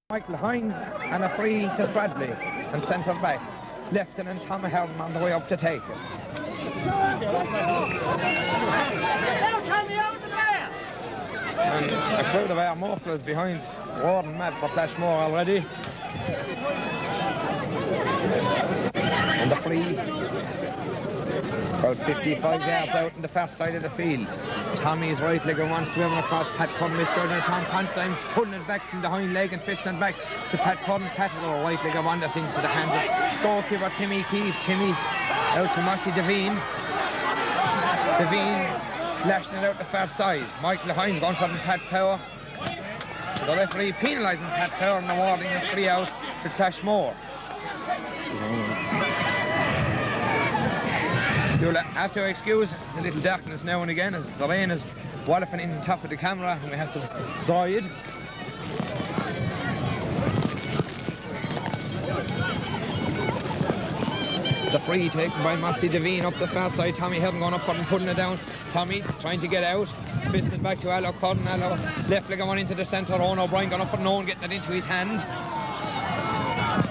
Michael Hines and a free to Stradbally and centre back. Lieutenant Tommy Herman on the way up to take it. And a crowd of our mufflers behind Warden mad for Clashmore already. And the free about 55 yards out in the far side of the field. Tommy's right leg and one swimming across Pat Cudden, Mr. Tom Constantine putting it back from the hind leg and fisting it back to Pat Cudden. Pat with a right leg and one that's into the hands of goalkeeper Timmy Keefe. Timmy out to Mossy Devine. Devine lashing it out the far side. Michael Hines going for the Pat Power. The referee penalising Pat Power and awarding a 3 out to Clashmore. You'll have to excuse a little darkness now and again as the rain is walloping in top of the camera and we have to dry it. The free taken by Mossy Devine up the far side. Tommy Herden going up for and putting it down. Tommy trying to get out. Fisting it back to Allo Cudden. Allo left leg on into the centre. Owen O'Brien going up for Nolan, getting it into his hand.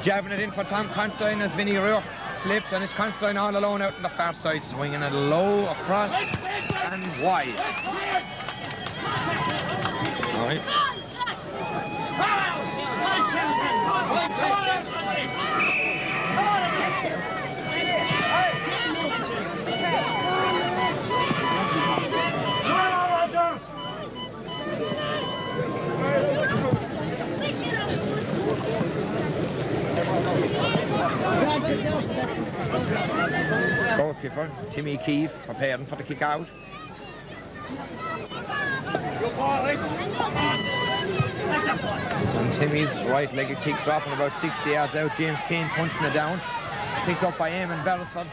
Jabbing it in for Tom Constantine as Vinnie Rourke slipped and it's Constantine all alone out on the far side, swinging it low across and wide. All right. Goalkeeper Timmy Keefe preparing for the kick out. And Timmy's right legged kick dropping about 60 yards out. James Keane punching it down. Picked up by Eamon Beresford.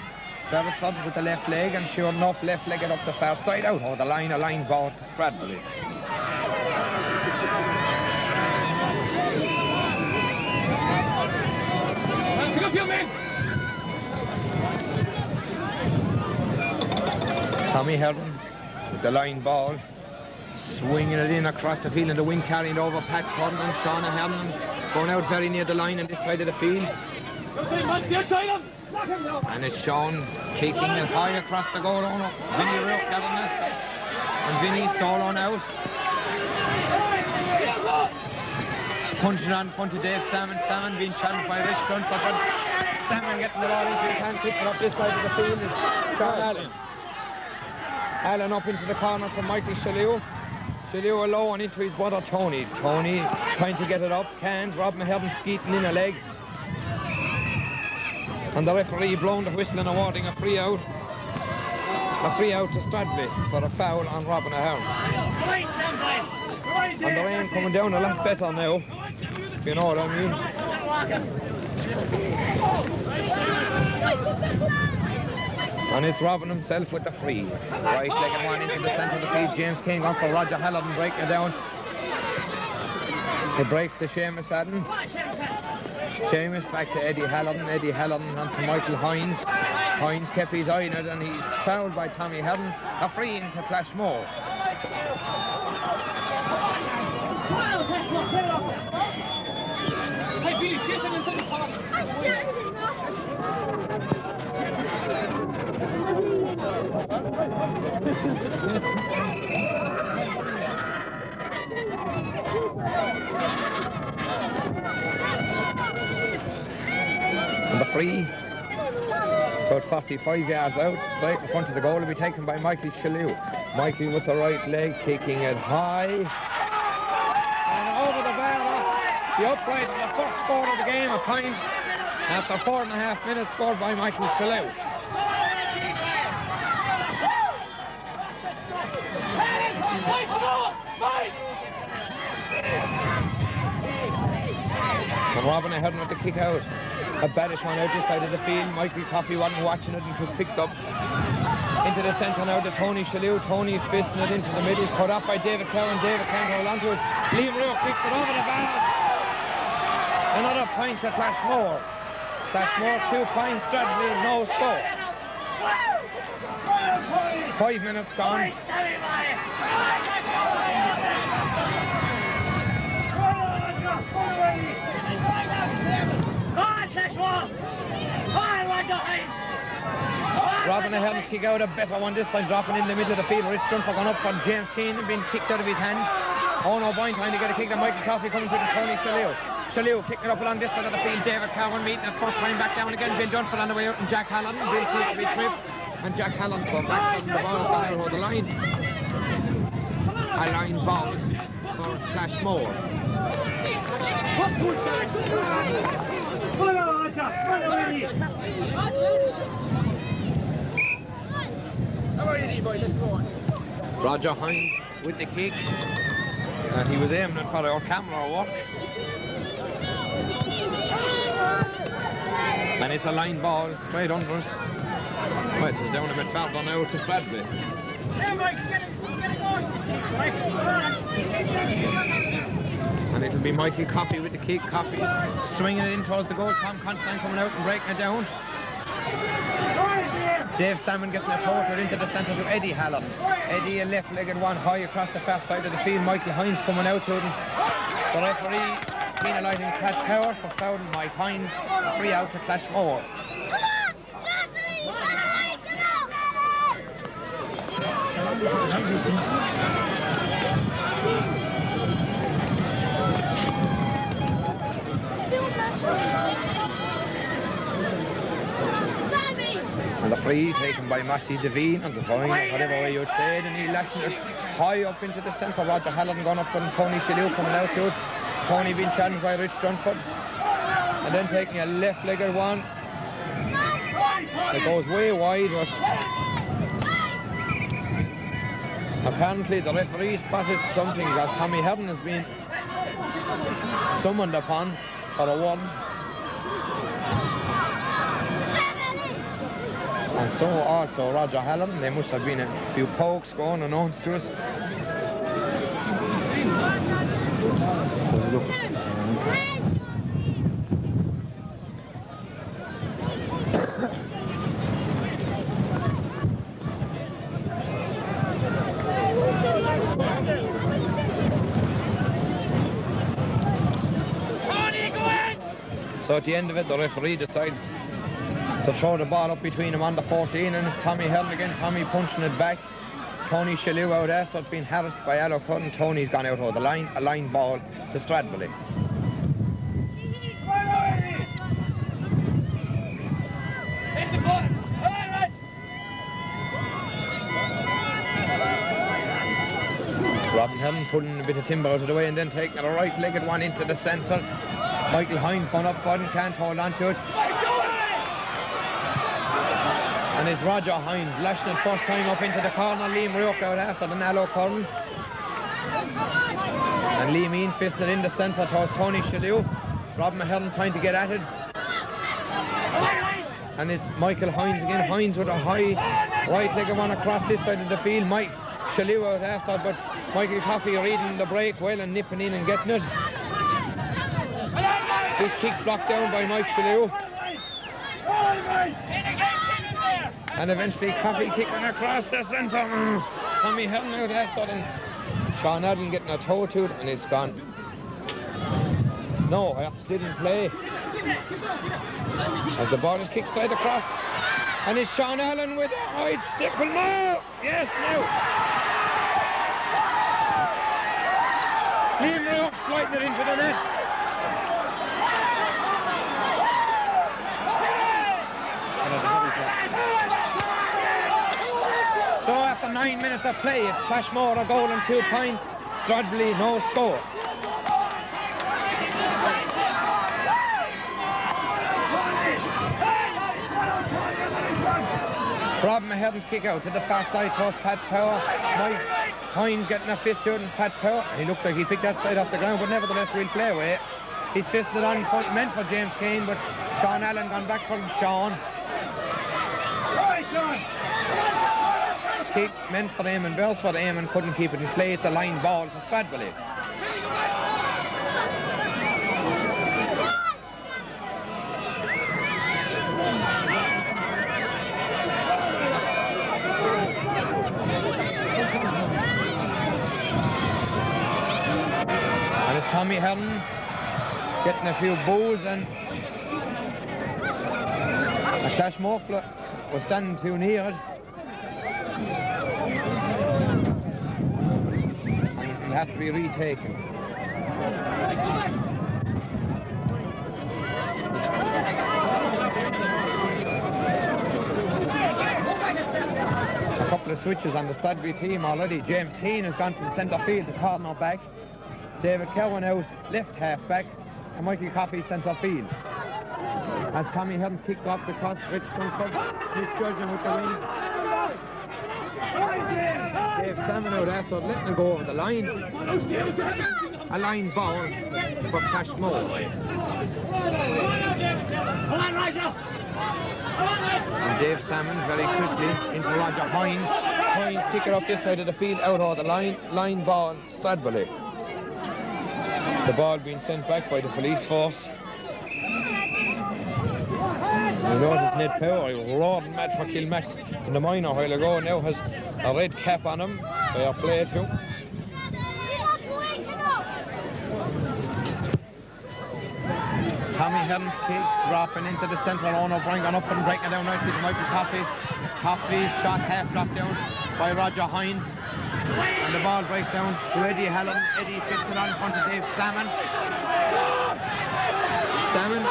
Beresford with the left leg and sure enough left legged up the far side out over the line, a line ball to Stradbally. Tommy Herden with the line ball, swinging it in across the field and the wing carrying over Pat Cudden and Shauna Herden going out very near the line on this side of the field. And it's Sean kicking it high across the goal owner. Vinnie Rourke getting it. And Vinnie soloing out. Punching on in front of Dave Salmon. Salmon being challenged by Rich Dunford. Salmon getting the ball into his hand, picking up this side of the field. Sean Allen. Allen up into the corner to Michael Shalew. Shalew alone into his brother Tony. Tony trying to get it up. Can't. Rob Maherden skeeting in a leg. And the referee blowing the whistle and awarding a free out. A free out to Stradbally for a foul on Robin Ahern. And the rain coming down a lot better now, if you know what I mean. And it's Robin himself with the free. Right leg and one into the centre of the field. James King on for Roger Halloran breaking it down. It breaks to Seamus Adden. Seamus back to Eddie Halloran. Eddie Halloran on to Michael Hines. Hines kept his eye on it and he's fouled by Tommy Herden. A free into Clashmore. And the free, about 45 yards out, straight in front of the goal, will be taken by Michael Shalew. Michael with the right leg, kicking it high. And over the bar, the upright on the first score of the game, a point after 4.5 minutes scored by Michael Shalew. And Robin Ahern with the kick out. A baddish one out this side of the field. Michael Coffey wasn't watching it and it was picked up into the centre now to Tony Shalew. Tony fisting it into the middle, cut up by David Cowan. David can't hold on to it. Liam Rourke picks it over the bar. Another point to Clashmore. Clashmore 2 points, Stradbally no score. 5 minutes gone. Robin Ahern's kick out, a better one this time, dropping in the middle of the field. Rich Dunford gone up for James Keane and being kicked out of his hand. Owen O'Brien trying to get a kick, and Michael Coffey coming to it, and Tony Shalou. Shalou kicking it up along this side of the field. David Cowan meeting it first time back down again. Bill Dunford on the way out, and Jack Halland. Bill seems to be tripped, and Jack Halland come back, and the ball has gone out over the line. A line ball for Clashmore. Roger Hines with the kick, and he was aiming it for our camera work. And it's a line ball straight under us. Right, it's down a bit further now to Stradbally. And it'll be Michael Coffey with the kick. Coffey swinging it in towards the goal. Tom Constantine coming out and breaking it down. Dave Salmon getting a total into the centre to Eddie Hallam. Eddie, a left-legged one high across the far side of the field. Michael Hines coming out to him. The referee penalising Pat Power for fouling Mike Hines. Free out to Clashmore. And the free taken by Massey Devine, and Devine, whatever way you'd say it, and he lashing it high up into the centre. Roger Hallam gone up for Tony Shalou coming out to it. Tony being challenged by Rich Dunford. And then taking a left-legged one. It goes way wide, but apparently the referee spotted something, because Tommy Herden has been summoned upon for a one. And so also Roger Hallam. There must have been a few pokes going announced to us. So look. So at the end of it, the referee decides to throw the ball up between him on the 14, and it's Tommy Herden again. Tommy punching it back. Tony Shalou out after it's been harassed by Allo Cutton. Tony's gone out over the line. A line ball to Stradbally. Robin Herden pulling a bit of timber out of the way and then taking a right-legged one into the centre. Michael Hines going up for it and can't hold on to it. And it's Roger Hines lashing it first time up into the corner. Liam Rourke out after the Allo Curran. And Liam Ian fisted in the centre towards Tony Shalou. Robin Herden trying to get at it. And it's Michael Hines again. Hines with a high right-legged one across this side of the field. Mike Shalou out after, but Michael Coffey reading the break well and nipping in and getting it. This kick blocked down by Mike Shalou. And eventually Coffey kicking across the centre. Tommy Herden out after, and Sean Allen getting a toe to it, and it's gone. No, still in play. As the ball is kicked straight across. And it's Sean Allen with a right simple. No! Yes, no! Liam Rourke sliding it into the net. So after 9 minutes of play, it's Clashmore a goal and 2 points. Stradbally no score. Robin Herden's kick out to the far side towards Pat Power. Mike Hines getting a fist to it, and Pat Power. He looked like he picked that straight off the ground, but nevertheless we'll play away. He's fisted on front, meant for James Kane, but Sean Allen gone back for Sean. Kick meant for Eamon Beresford. Eamon couldn't keep it in play. It's a line ball to Stradbally. And it's Tommy Herden getting a few boos and a Clashmore was standing too near it. And it will have to be retaken. A couple of switches on the Stradbally team already. James Heane has gone from centre field to corner back. David Cowan out left half back. And Michael Coffey centre field. As Tommy Hearn's kicked off the cross switch comes from Nick Judgeon with the win. Dave Salmon out after letting it go over the line. A line ball for Clashmore. And Dave Salmon very quickly into Roger Hines. Hines kick it up this side of the field out over the line. Line ball, Stradbally. The ball being sent back by the police force. You notice Ned Power, he was roaring mad for Kilmac in the minor a while ago, now has a red cap on him. Fair play too. Tommy Hearn's kick dropping into the centre. Owen O'Brien gone up and breaking it down nicely to Michael Coffey. Coffey shot half blocked down by Roger Hines. And the ball breaks down to Eddie Hallam. Eddie fits it on in front of Dave Salmon. Salmon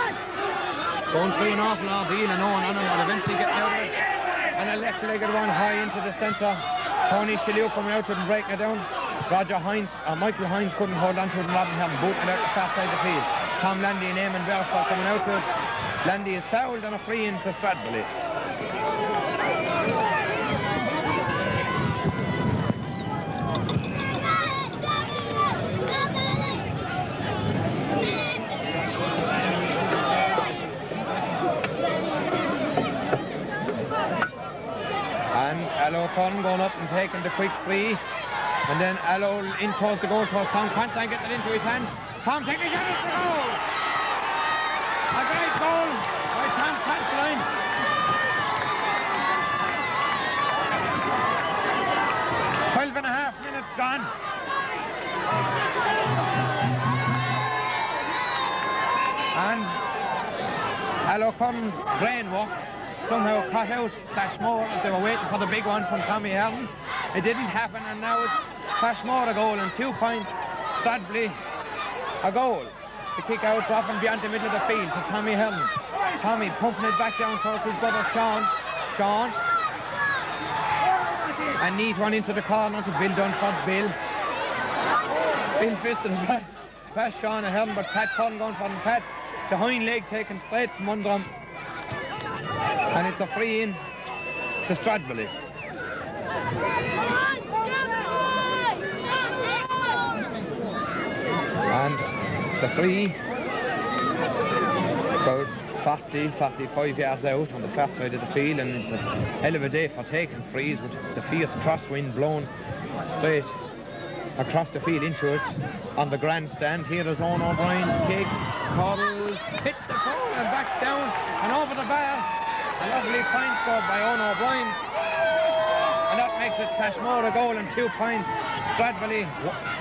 going through an awful ordeal and Owen on him, but eventually getting out of it. And a left-legged one high into the centre. Tony Shillue coming out to him, breaking it down. Roger Hines, Michael Hines couldn't hold on to it, and Robin Hearn booting it out the far side of the field. Tom Landy and Eamon Beresford coming out to it. Landy is fouled and a free in to Stradbally. Allo Conn going up and taking the quick free. And then Allo in towards the goal, towards Tom Constantine, getting it into his hand. Tom taking a shot at the goal. A great goal by Tom Constantine. .12.5 minutes gone. And Allo Conn's brain work somehow cut out Clashmore as they were waiting for the big one from Tommy Hearn. It didn't happen, and now it's Clashmore a goal and 2 points. Stradbally a goal. The kick out dropping beyond the middle of the field to Tommy Hearn. Tommy pumping it back down towards his brother Sean. And neat one into the corner to Bill Dunford. Bill fisted him past Sean Hearn, but Pat Conn going for him. Pat, the hind leg taken straight from under him. And it's a free in to Stradbally. And the free about 40-45 yards out on the far side of the field, and it's a hell of a day for taking frees with the fierce crosswind blowing straight across the field into us on the grandstand. Here is Owen O'Brien's kick. Coddles hit the ball and back down and over the bar. A lovely point scored by Owen O'Brien. And that makes it Clashmore a goal and 2 points. Stradbally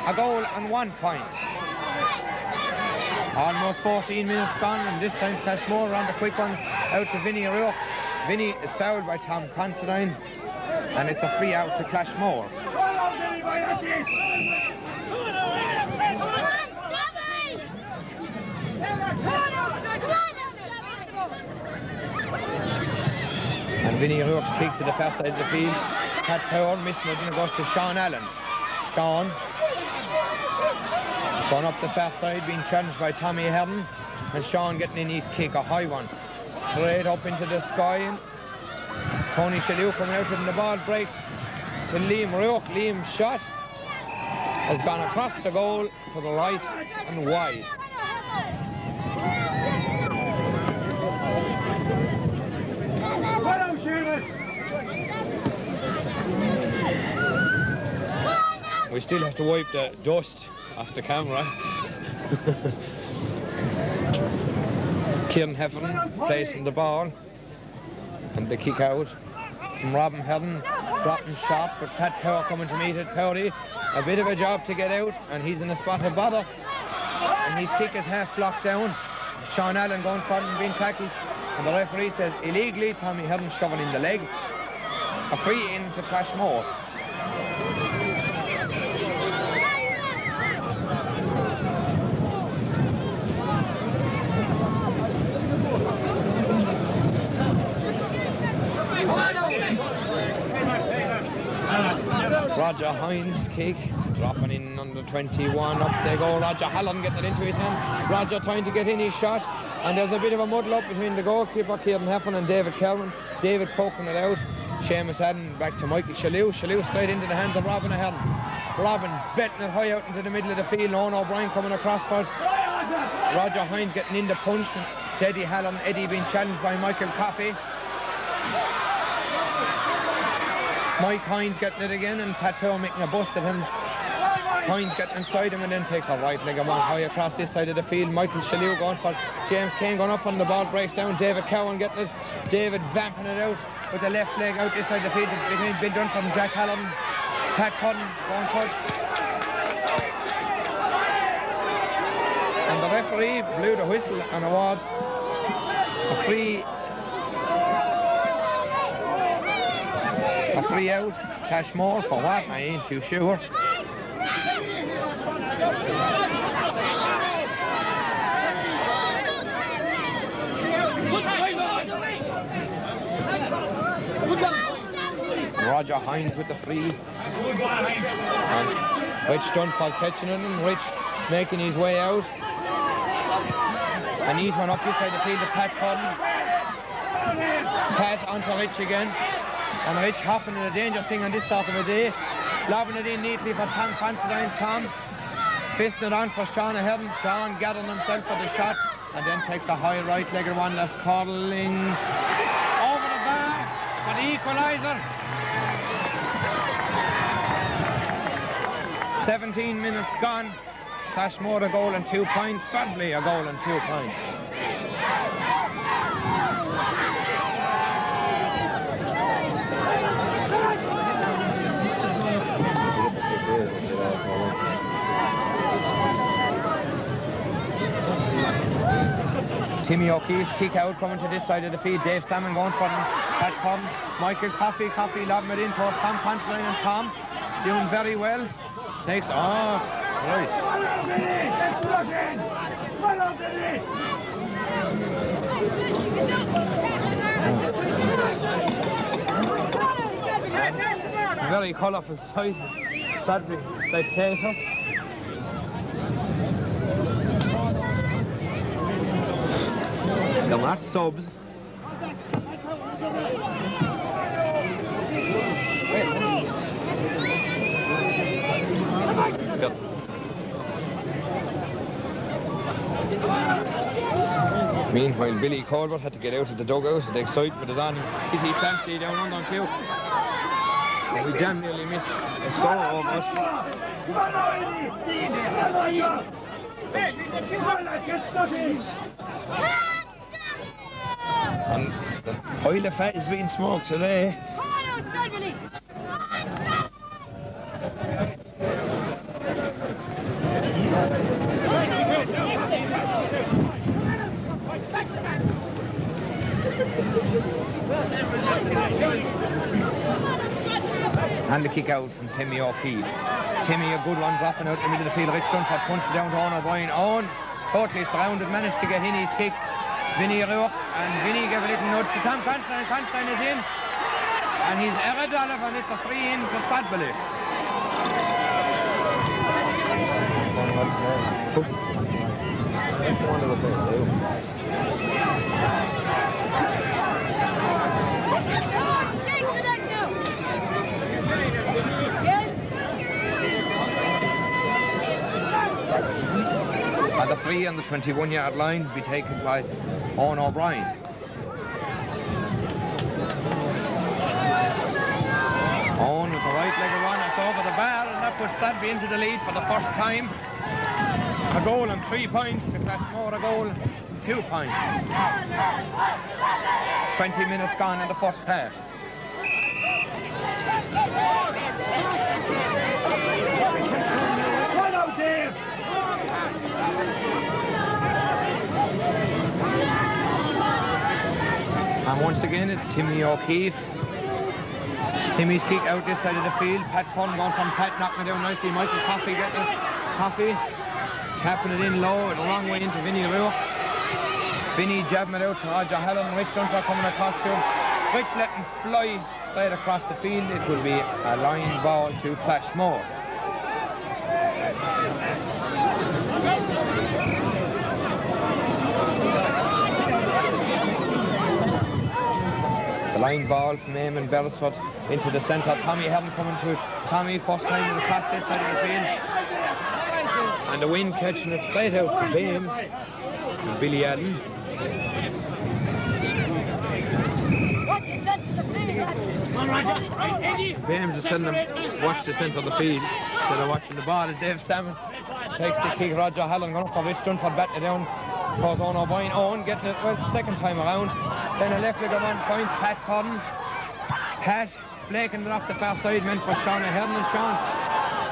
a goal and 1 point. Almost 14 minutes gone, and this time Clashmore on the quick one out to Vinnie Rourke. Vinnie is fouled by Tom Considine, and it's a free out to Clashmore. And Vinnie Rourke's kick to the far side of the field. Pat Power missing it, and it goes to Sean Allen. Sean going up the far side, being challenged by Tommy Hearn, and Sean getting in his kick, a high one, straight up into the sky. Tony Shillue coming out and the ball breaks to Liam Rourke. Liam's shot has gone across the goal to the right and wide. We still have to wipe the dust off the camera. Kieran Heffernan placing the ball, and the kick out from Robin Hearn, dropping shot, but Pat Power coming to meet it. Powdy, a bit of a job to get out, and he's in a spot of bother, and his kick is half blocked down. Sean Allen going for it and being tackled, And the referee says illegally Tommy Hearn shoving in the leg. A free in to Clashmore. Roger Hines kick, dropping in under 21, up they go. Roger Hallam getting it into his hand. Roger trying to get in his shot, and there's a bit of a muddle up between the goalkeeper Kieran Heffern and David Kelvin. David poking it out. Seamus Adden back to Michael Shalou. Shalou straight into the hands of Robin Ahern. Robin betting it high out into the middle of the field. Owen O'Brien coming across for it. Roger Hines getting in the punch. Teddy Hallam, Eddie being challenged by Michael Coffey. Mike Hines getting it again, and Pat Power making a bust at him. Hines getting inside him and then takes a right leg and one high across this side of the field. Michael Shalou going for James Kane, going up on the ball, breaks down. David Cowan getting it. David vamping it out with the left leg out this side of the field between Bill Dunn from Jack Hallam. Pat Cudden going touched. And the referee blew the whistle and awards a free out to Clashmore for what? I ain't too sure. Roger Hines with the free. And Rich Dunfall catching it, and Rich making his way out. And he's one up this side of the field to Pat Cudden. Pat onto Rich again. And Rich hopping in a dangerous thing on this sort of a day. Lobbing it in neatly for Tom Considine. Tom fisting it on for Sean Ahern. Sean gathering himself for the shot. And then takes a high right-legged one that's curling over the bar for the equaliser. 17 minutes gone. Clashmore a goal and 2 points. Stradbally a goal and 2 points. Timmy O'Keefe's kick out coming to this side of the field. Dave Salmon going for him. Pat Cudden. Michael Coffey lobbing it in towards Tom Considine, and Tom doing very well. Takes off. Right. Very colourful sight. Stradbally spectators. The match subs. Yep. Meanwhile, Billy Colbert had to get out of the dugout. The excitement was on. He Clancy down under on cue. And we damn nearly missed a score over us. And the pile of fat is being smoked today. And the kick out from Timmy O'Keefe. Timmy, a good one, dropping out in the middle of the field. Rich Dunford punched it down to Owen O'Brien. Owen, totally surrounded, managed to get in his kick. Vinnie Rourke, and Vinnie gave a little nudge to Tom Considine. Considine is in. And he's Ered Olive, and it's a free in to Stradbally. And the free on the 21-yard line will be taken by Owen O'Brien. Owen with the right leg of one, that's over the bar, and that puts Stradbally into the lead for the first time. A goal and 3 points to Clashmore, a goal, 2 points. 20 minutes gone in the first half. And once again, it's Timmy O'Keefe. Timmy's kick out this side of the field. Pat Conn going from Pat, knocking it down nicely. Michael Coffey getting it. Coffey tapping it in low, the wrong way into Vinnie Rourke. Vinnie jabbing it out to Roger Hallen. Rich Dunter coming across to him. Rich letting him fly straight across the field. It will be a line ball to Clashmore. The line ball from Eamon Beresford into the centre. Tommy Hearn coming to Tommy, first time across this side of the field. And the wind catching it straight out to Bames and Billy Allen. Bames is telling them watch the centre of the field instead of watching the ball as Dave Salmon takes the kick. Roger Hallen going up for Rich Dunford, batting it down. Goes on O'Brien. Owen getting it well second time around. Then a left leg of one finds Pat Codden. Pat flaking it off the far side, meant for Sean Ahern, and Sean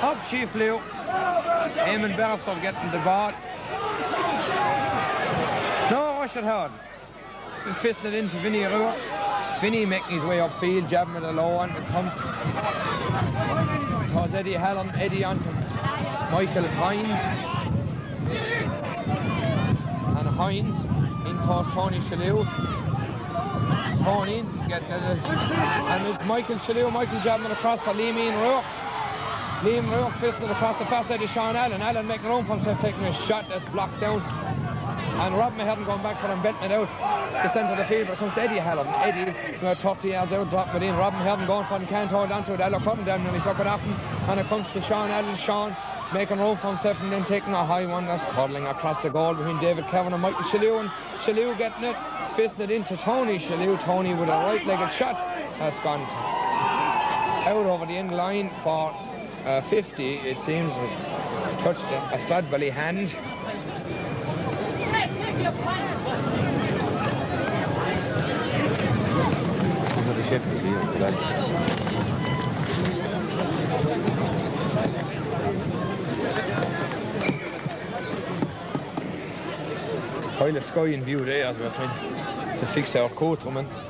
up she flew. Eamon Beresford getting the ball. No rush at hard. Fisting it into Vinnie Rourke. Vinnie making his way upfield, jabbing with a low one. It comes towards Eddie Hallen. Eddie onto Michael Hines. And Hines in towards Tony Shalhoub. Tony getting it as, and it's Michael Shalhoub. Michael jabbing it across for Liam Rourke. Liam Rourke fisting it across the far side of Sean Allen. Allen making room for himself, taking a shot that's blocked down. And Rob Mahern going back for him, betting it out the centre of the field. But it comes to Eddie Hallen. Eddie, 30 yards out, dropping it in. Rob Mahern going for him, can't hold on to it. Alec Cotton down and he took it off him. And it comes to Sean Allen. Sean making room for himself and then taking a high one that's curling across the goal between David Kevin and Michael Shalhoub. And Shalhoub getting it, fisting it into Tony Shalhoub. Tony with a right-legged shot has gone out over the end line for 50. It seems touched a Stradbally hand. Pile of sky in view there as we're trying to fix our coatruments.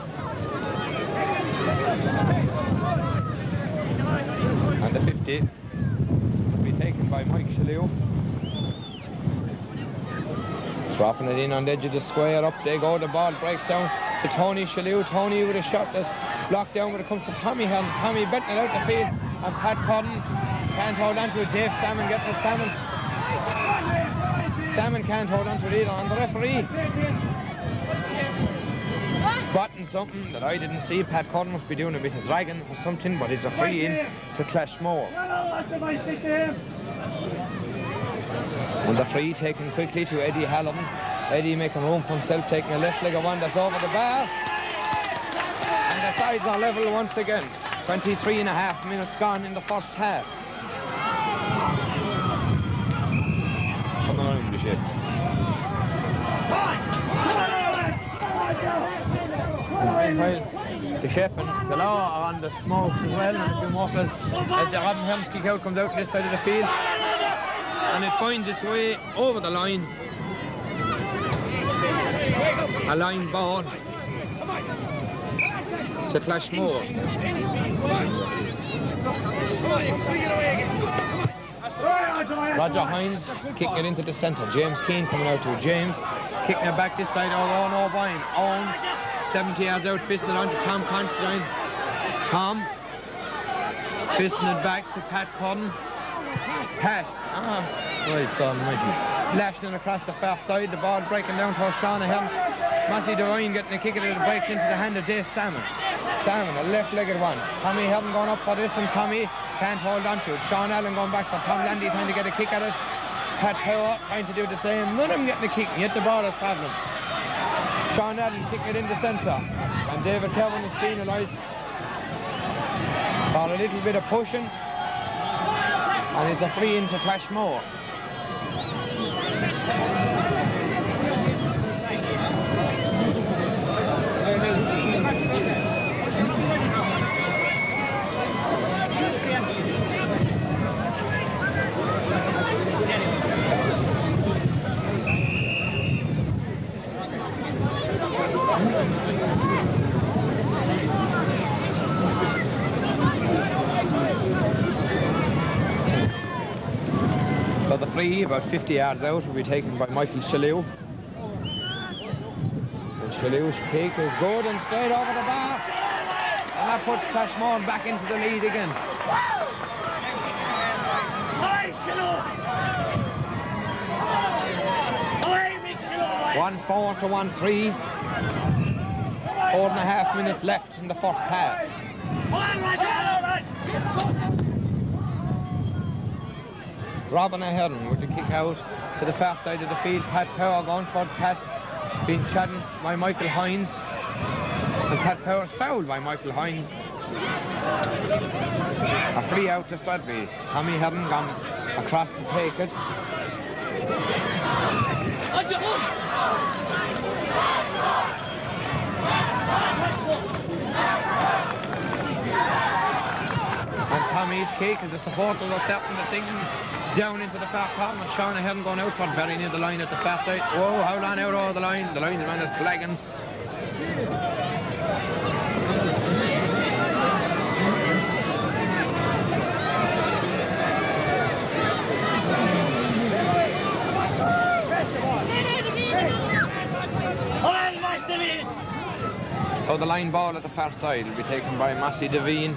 And the 50 will be taken by Mike Shalhoub. Dropping it in on the edge of the square, up they go, the ball breaks down to Tony Shalhoub. Tony with a shot that's blocked down when it comes to Tommy Hearn. Tommy betting it out the field, and Pat Codden can't hold on to it. Dave Salmon getting it. Salmon can't hold on to it either, and the referee spotting something that I didn't see. Pat Codden must be doing a bit of dragging or something, but it's a free in to Clashmore. And the free taken quickly to Eddie Hallen. Eddie making room for himself, taking a left leg of one that's over the bar. And the sides are level once again. 23.5 minutes gone in the first half. Come on, Bishop. Well, the Shep and the Law are on the smokes as well, and a few more as the Robin Helms kick out comes out this side of the field. And it finds its way over the line. A line ball to Clashmore. Roger Hines kicking it into the centre. James Keane coming out to it. James kicking it back this side. Owen O'Brien. Owen 70 yards out, fisting it on to Tom Constantine. Tom fisting it back to Pat Codden. Pat, right, so lashing it across the far side, the ball breaking down to Sean Ahern. Massey Devine getting a kick at it, it breaks into the hand of Dave Salmon. Salmon, a left-legged one. Tommy Hearn going up for this, and Tommy can't hold on to it. Sean Allen going back for Tom Landy, trying to get a kick at it. Pat Power trying to do the same. None of them getting a kick, yet the ball is travelling. Sean Allen kicking it in the centre, and David Kevin is penalised for a little bit of pushing. And it's a free into Clashmore. free, about 50 yards out, will be taken by Michael Shalou. And Shalou's kick is good and straight over the bar. And that puts Clashmore back into the lead again. 1-4 to 1-3. 4.5 minutes left in the first half. Robin Ahern with the kick out to the far side of the field. Pat Power going for it. Pat being challenged by Michael Hines. And Pat Power's fouled by Michael Hines. A free out to Stradbally. Tommy Ahern gone across to take it. And Tommy's kick as the supporters are stepping the singing down into the far corner. Sean Ahern going out for it, very near the line at the far side. Whoa, how long out over the line? The linesman is flagging. So the line ball at the far side will be taken by Massey Devine.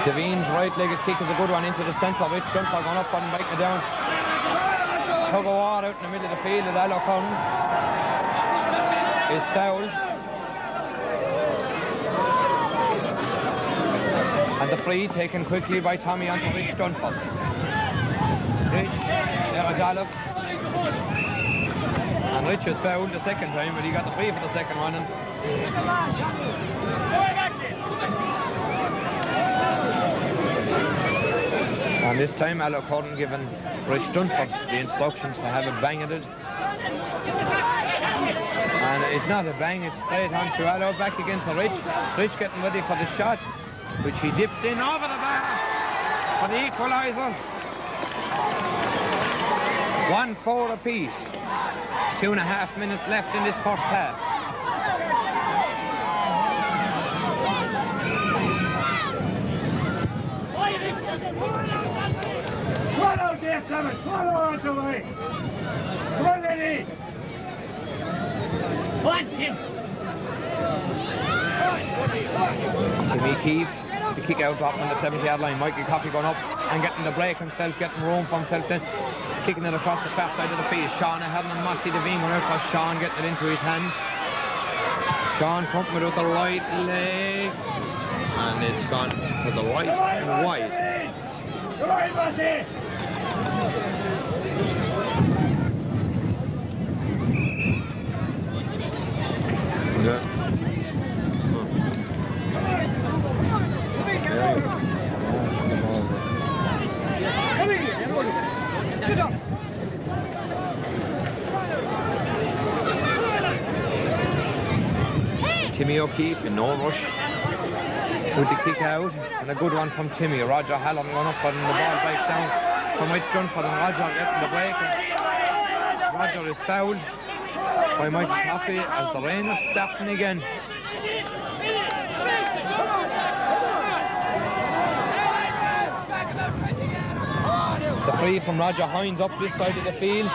Devine's right-legged kick is a good one into the centre. Rich Dunford going up and biting it down. Tug of war out in the middle of the field. And Allo Curran is fouled. And the free taken quickly by Tommy onto Rich Dunford. Rich, Eradalov. And Rich was fouled the second time, but he got the free for the second one. And this time Allo Curran given Rich Dunford the instructions to have a bang at it. And it's not a bang, it's straight on to Allo, back again to Rich. Rich getting ready for the shot, which he dips in over the bar for the equaliser. 1-4 apiece. 2.5 minutes left in this first half. Come on, dear Thomas. Come on, away. Come on, Lenny. One, Tim. Timmy Keefe, the kick out dropping on the 70-yard line. Michael Coffey going up and getting the break himself, getting room for himself then. Kicking it across the far side of the field. Sean Ahern and Massey Devine going out for Sean, getting it into his hands. Sean pumping it with the right leg. And it's gone to the right and wide. Come on, Massey. Timmy O'Keefe in no rush with the kick out, and a good one from Timmy. Roger Hallam going up and the ball breaks down from Rich Dunford, and Roger getting the break. Roger is fouled by Michael Coffey as the rain is stopping again. The free from Roger Hines up this side of the field.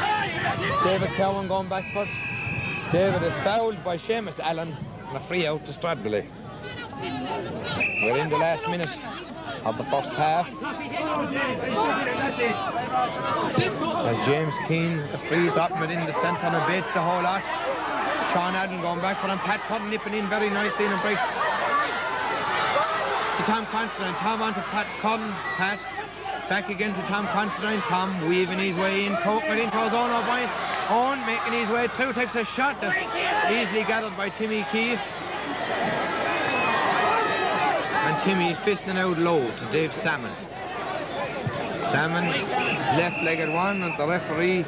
David Cowan going back for it. David is fouled by Seamus Allen, and a free out to Stradbally. We're in the last minute of the first half. As James Keane, the free dropping it in the centre and abates the whole lot. Sean Allen going back for him. Pat Cudden nipping in very nicely and breaks to Tom Considine. Tom on to Pat Cudden. Pat back again to Tom Considine. Tom weaving his way in, poking it into his own O'Brien. Owen making his way through, takes a shot that's easily gathered by Timmy Keefe. And Timmy fisting out low to Dave Salmon. Salmon, left-legged one, and the referee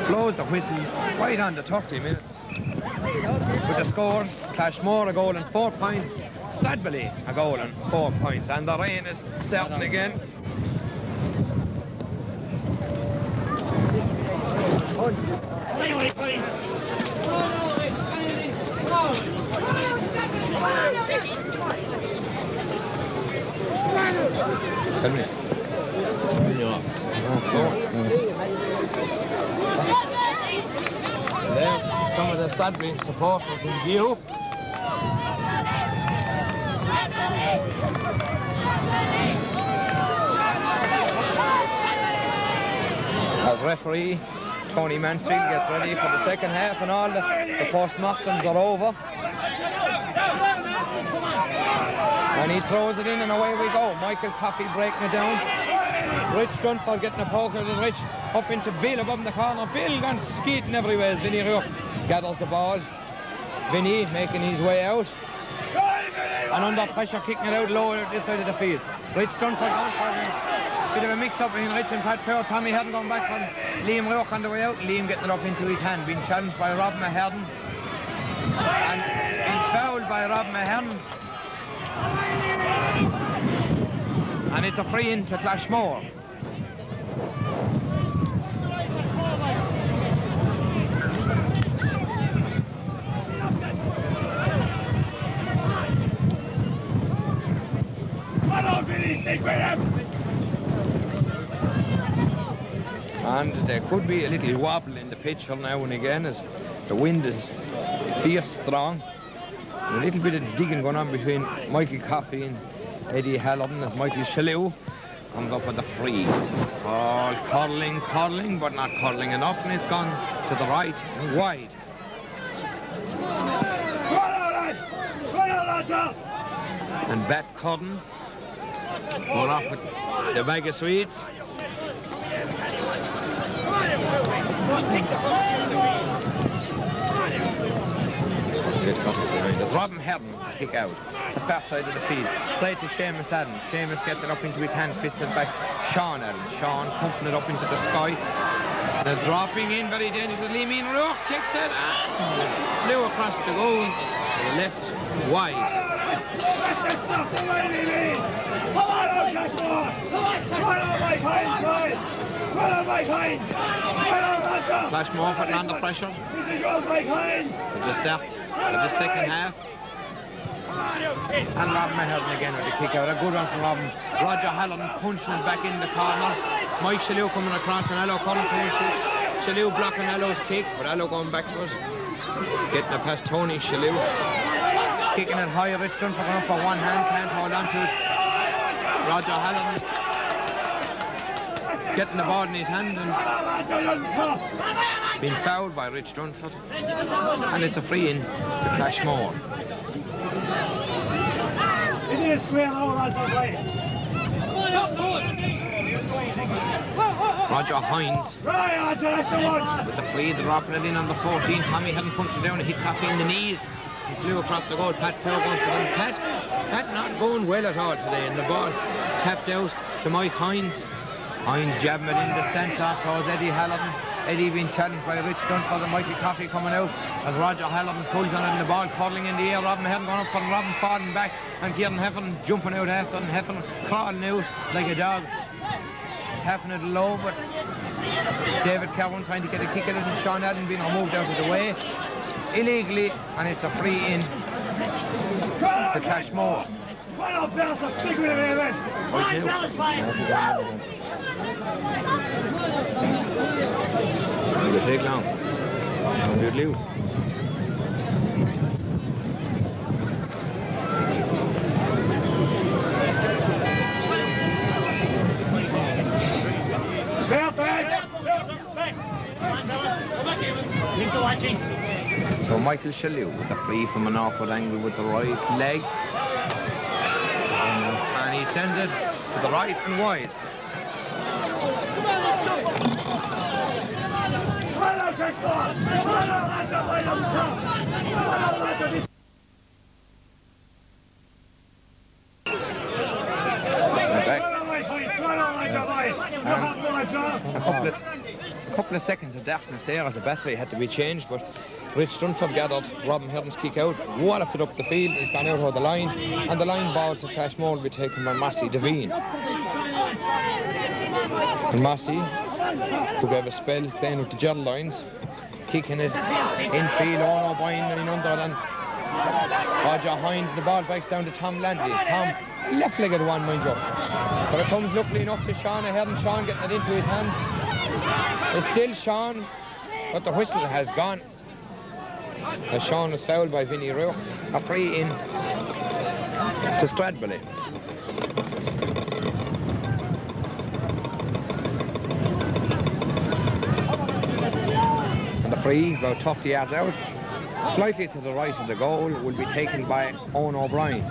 blows the whistle right on the 30 minutes. With the scores, Clashmore a goal and 4 points, Stradbally a goal and 4 points, and the rain is starting again. Tell me. There's some of the Stradbally supporters in view. As referee Tony Mansfield gets ready for the second half, and all the post-mortems are over. And he throws it in, and away we go. Michael Coffey breaking it down. Rich Dunford getting a poker to Rich, up into Bill above in the corner. Bill gone skeeting everywhere as Vinnie Rourke gathers the ball. Vinnie making his way out. And under pressure, kicking it out lower this side of the field. Rich Dunford going for a bit of a mix-up between Rich and Pat Power. Tommy hadn't gone back from Liam Rourke on the way out. Liam getting it up into his hand, being challenged by Rob Mahern. And being fouled by Rob Mahern. And it's a free in to Clashmore. And there could be a little wobble in the pitch now and again as the wind is fierce strong. And a little bit of digging going on between Michael Coffey and Eddie Halloran as Michael Shalou comes up with the free. Oh, curling, but not curling enough, and it's gone to the right and wide. And Bat Cudden going off with the bag of sweets. There's Robin Herden to kick out the far side of the field. Played to Seamus Adams. Seamus getting it up into his hand, fisted back. Sean Adams. Sean pumping it up into the sky. And dropping in very dangerous. Liam Rourke kicks it and flew across the goal to the left wide. Clashmore putting under pressure at the start of the second half. And Robin Mahern again with the kick out. A good one from Robin. Roger Halloran punching it back in the corner. Mike Shalou coming across and Allo coming to him. Shalou blocking Allo's kick, but Allo going back to it. Getting it past Tony Shalou. Kicking it high. Rich Dunford going up for one hand, can't hold on to it. Roger Halloran getting the ball in his hand and being fouled by Rich Dunford. And it's a free in to Clashmore. Roger Hines with the free, dropping it in on the 14. Tommy hadn't punched it down, he hit Coffey in the knees. He flew across the goal. Pat Power going for them. Pat not going well at all today, and the ball tapped out to Mike Hines. Hines jabbing it in the centre towards Eddie Halloran. Eddie being challenged by Rich Dunford and Michael Coffey coming out as Roger Halloran pulls on it and the ball curling in the air. Robin Heffernan going up for him, Robin falling back and Kieran Heffernan jumping out after and Heffernan crawling out like a dog. Tapping it low, but David Cowan trying to get a kick at it and Sean Adden being removed out of the way illegally, and it's a free in to Clashmore. It'll take long. We'll lose. So Michael Shalou with the free from an awkward angle with the right leg. And he sends it to the right and wide. A couple of seconds of deafness there as the best way had to be changed, but Rich Dunford gathered Robin Herden's kick out, walloped it up the field, he's gone out over the line, and the line ball to Clashmore will be taken by Massey Devine. And Massey took over a spell playing with the gel lines, kicking it infield, O'Brien and in under, and Roger Hines, the ball breaks down to Tom Landry. Tom left-legged one, mind you. But it comes luckily enough to Sean ahead, and Sean getting it into his hands. It's still Sean, but the whistle has gone. As Sean was fouled by Vinnie Rowe. A free in to Stradbally. And the free, about 30 yards out, slightly to the right of the goal, will be taken by Owen O'Brien.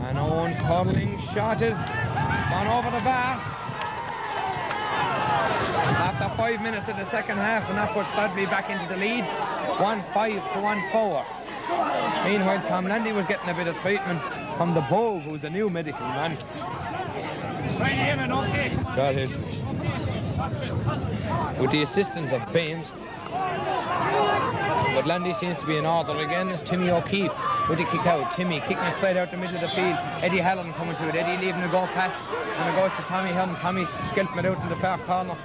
And Owen's curling shot is gone over the bar. After 5 minutes of the second half, and that puts Stradbally back into the lead, 1-5 to 1-4. Meanwhile, Tom Landy was getting a bit of treatment from the Bogue, who's the new medical man. Got it. With the assistance of Baines. But Landy seems to be in order again. It's Timmy O'Keefe with the kick out. Timmy kicking it straight out the middle of the field. Eddie Halloran coming to it. Eddie leaving the go pass, and it goes to Tommy Hearn. Tommy skelping it out in the far corner.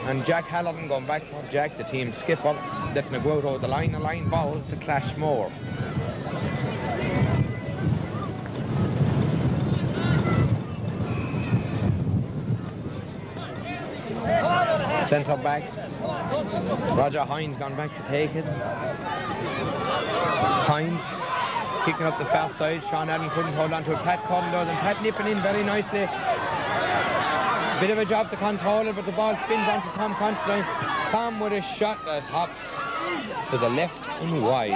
And Jack Halloran going back for Jack, the team skipper, letting it go out over the line. A line ball to Clashmore. Centre back. Roger Hines gone back to take it. Hines kicking up the far side. Sean Allen couldn't hold on to it. Pat Cotton does, and Pat nipping in very nicely. Bit of a job to control it, but the ball spins onto Tom Considine. Tom with a shot that hops to the left and wide.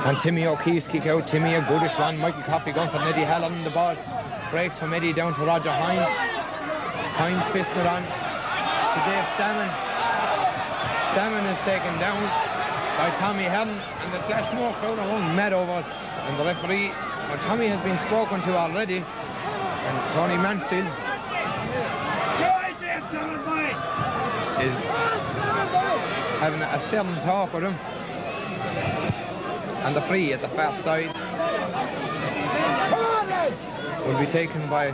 And Timmy O'Keefe's kick out. Timmy, a goodish one. Michael Coffey going from Eddie Halloran. The ball breaks from Eddie down to Roger Hines. Hines fisting it on to Dave Salmon. Salmon is taken down by Tommy Hearn, and the Clashmore crowd are going mad over it. And the referee, well, Tommy has been spoken to already, and Tony Mansfield is having a stern talk with him. And the free at the far side will be taken by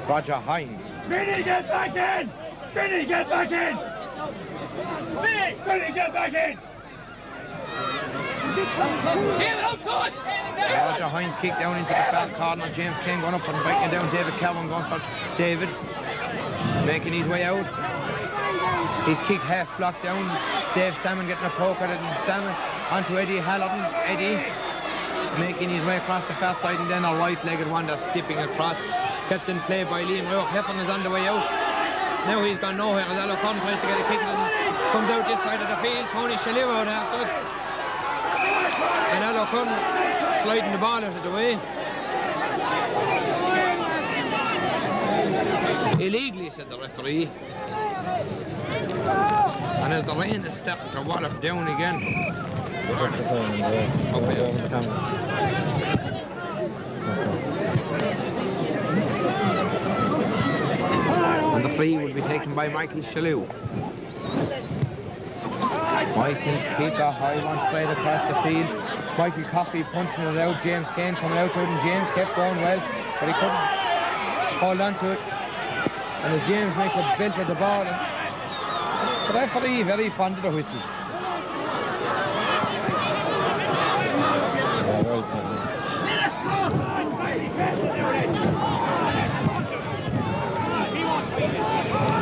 Roger Hines. Vinny, get back in! Vinny, get back in! Vinny, get back in! Roger Hines kicked down into the far corner. James Kane going up and breaking down. David Calvin going for David, making his way out. His kick half blocked down. Dave Salmon getting a poke at it, and Salmon onto Eddie Halloran. Eddie making his way across the far side, and then a right-legged one that's skipping across. Kept in play by Liam Rourke. Heffern is on the way out. Now he's gone nowhere as Al O'Connor tries to get a kick at it, and comes out this side of the field. Tony Shalew out after it. And Al O'Connor sliding the ball out of the way. Illegally, said the referee. And as the rain is starting to wallop down again. And the free will be taken by Michael Shalew. Michael's kick a high one straight across the field. Michael Coffey punching it out. James Kane coming out to it, and James kept going well, but he couldn't hold on to it. And as James makes a belt of the ball, the referee very fond of the whistle.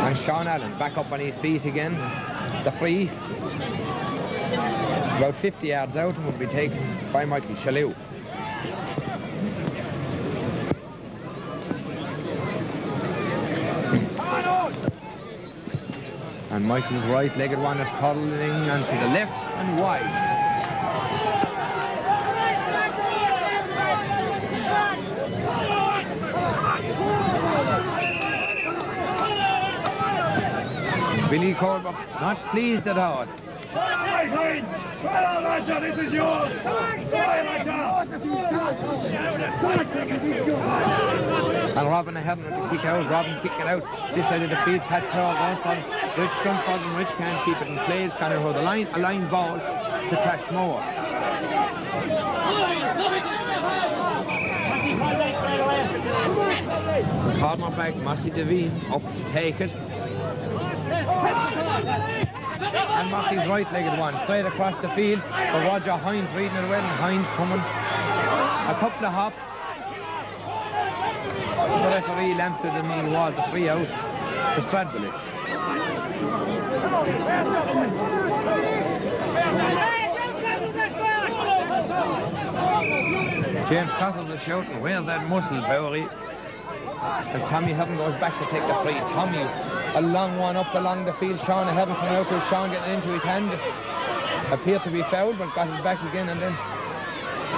And Sean Allen back up on his feet again. The free, about 50 yards out, and will be taken by Michael Shalew. And Michael's right-legged one is curling onto the left and wide. Billy Corbett not pleased at all. Right, Hines. Well on, Roger, this is yours. And Robin ahead with the kick out. Robin kick it out. This side of the field, Pat Carroll going for Rich Dunford, and Rich can't keep it in play. It's going to hold a line ball to Clashmore. Cornerback Mossy Devine up to take it. And Mossy's right-legged one straight across the field. But Roger Hines reading it well, and Hines coming a couple of hops. The referee lamped it and he was a free out to Stradbally. James Cottle is shouting, where's that muscle, Bowery? As Tommy Heaven goes back to take the free. Tommy, a long one up along the field. Sean Heaven coming out with Sean getting into his hand. Appeared to be fouled, but got it back again and then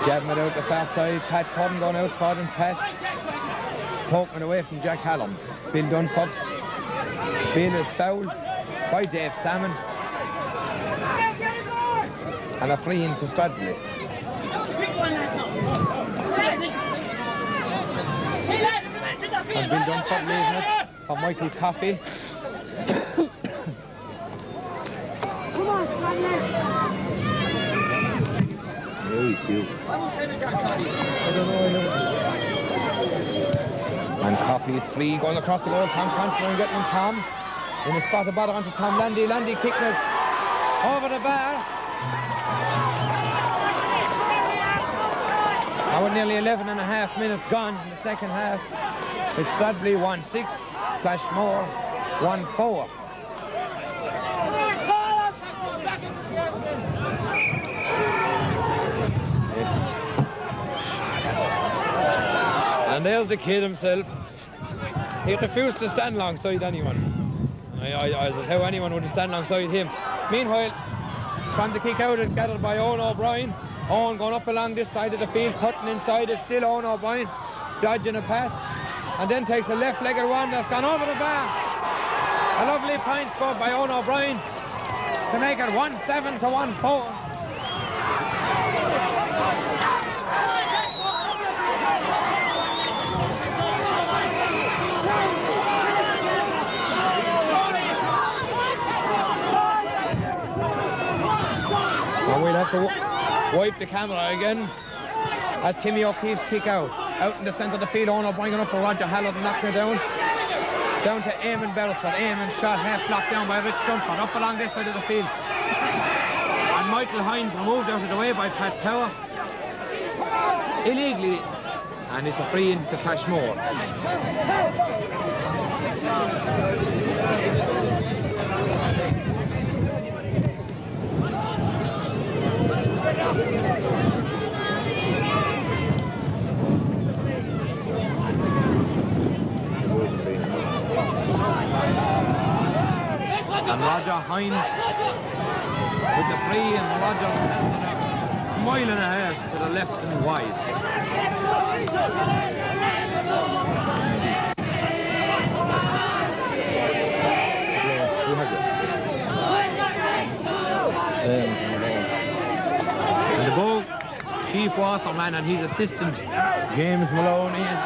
jabbing it out the far side. Pat Cudden going out for him. Pat poking it away from Jack Hallam. Bill Dunford. Bill is fouled by Dave Salmon. And a free into Stradbally. And Bill Dunford leaving it for Michael Coffey. And Coffey is free, going across the goal. Tom Constantine getting him, Tom. In a spot of bother onto Tom Landy. Landy kicking it over the bar. Now with nearly 11 and a half minutes gone in the second half. It's Stradbally 1-6, Clashmore 1-4. And there's the kid himself. He refused to stand alongside anyone. I said how anyone wouldn't stand alongside him. Meanwhile, from the kick out, it's gathered by Owen O'Brien. Owen going up along this side of the field, cutting inside. It's still Owen O'Brien, dodging a pass, and then takes a left-legged one that's gone over the bar. A lovely point scored by Owen O'Brien to make it 1-7 to 1-4. And we'll have to wipe the camera again as Timmy O'Keefe's kick out in the centre of the field. Owen O'Brien going up for Roger Hallett and knocking it down to Eamon Beresford. Eamon shot half blocked down by Rich Dunford up along this side of the field, and Michael Hines removed out of the way by Pat Power illegally, and it's a free in to Clashmore. And Roger Hines with the free, and Roger sending it a mile and a half to the left and wide. And the ball, Chief Waterman and his assistant James Malone is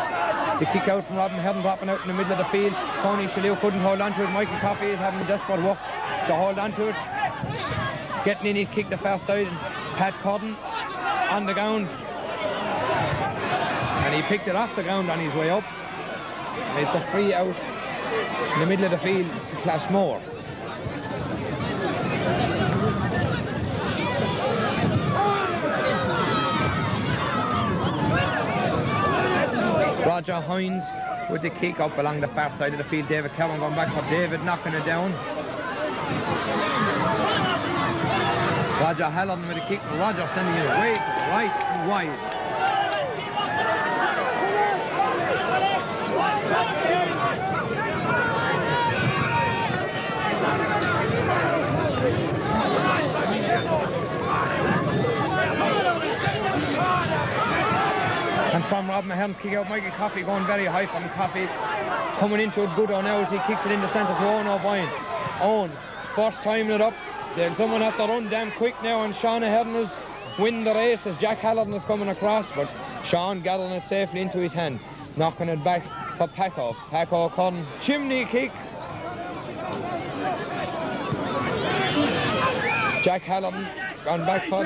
the kick out from Robin Heaven, dropping out in the middle of the field. Tony Shalou couldn't hold on to it. Michael Coffey is having a desperate work to hold on to it. Getting in his kick the far side, and Pat Cudden on the ground. And he picked it off the ground on his way up. It's a free out in the middle of the field to Clashmore. Roger Hines with the kick up along the far side of the field. David Cowan going back for David, knocking it down. Roger Hallam with the kick. Roger sending it away to the right and wide. And from Rob Mahern's kick out, Michael Coffey going very high from Coffey. Coming into it good on now as he kicks it in the centre to Owen O'Brien. Owen, first timing it up, There's someone have to run damn quick now, and Sean Ahern is winning the race as Jack Halloran is coming across, but Sean gathering it safely into his hand, knocking it back for Paco. Paco con chimney kick. Jack Halloran gone back for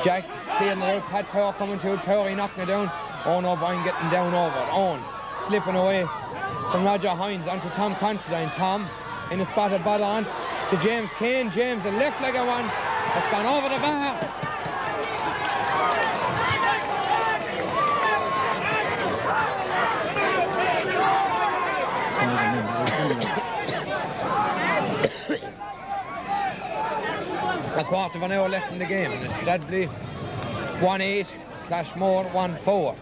Jack, clearing it out. Pat Power coming to it. Power knocking it down. Owen O'Brien getting down over it. Owen slipping away from Roger Hines onto Tom Considine. Tom in a spot of bottle on to James Kane. James, a left-legger one, has gone over the bar. A quarter of an hour left in the game. And Stradbally 1-8, Clashmore 1-4.